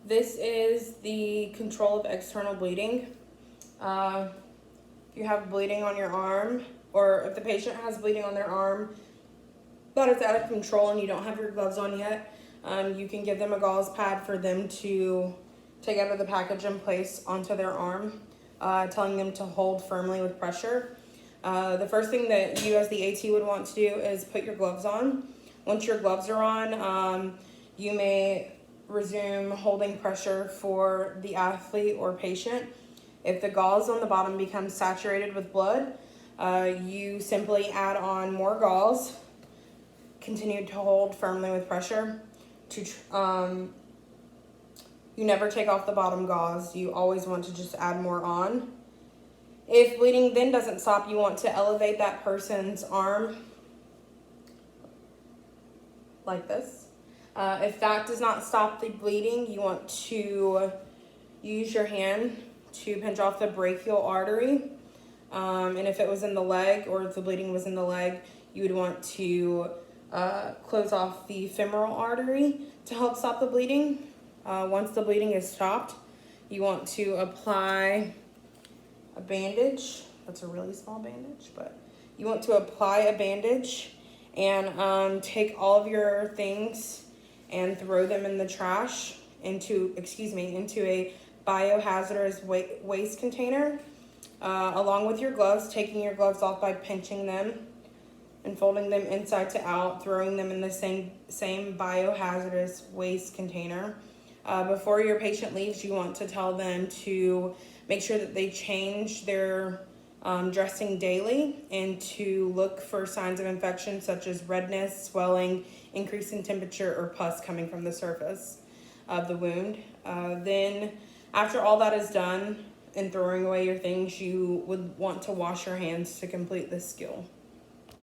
This is the control of external bleeding. If you have bleeding on your arm, or if the patient has bleeding on their arm that is out of control and you don't have your gloves on yet, you can give them a gauze pad for them to take out of the package and place onto their arm, telling them to hold firmly with pressure. The first thing that you as the AT would want to do is put your gloves on. Once your gloves are on, you may resume holding pressure for the athlete or patient. If the gauze on the bottom becomes saturated with blood, you simply add on more gauze, continue to hold firmly with pressure. You never take off the bottom gauze. You always want to just add more on. If bleeding then doesn't stop, you want to elevate that person's arm like this. If that does not stop the bleeding, you want to use your hand to pinch off the brachial artery. And if it was in the leg, or if the bleeding was in the leg, you would want to close off the femoral artery to help stop the bleeding. Once the bleeding is stopped, you want to apply a bandage. That's a really small bandage, but you want to apply a bandage and take all of your things and throw them in the trash into a biohazardous waste container, along with your gloves, taking your gloves off by pinching them and folding them inside to out, throwing them in the same biohazardous waste container. Before your patient leaves, you want to tell them to make sure that they change their dressing daily and to look for signs of infection such as redness, swelling, increase in temperature, or pus coming from the surface of the wound. Then after all that is done and throwing away your things, you would want to wash your hands to complete this skill.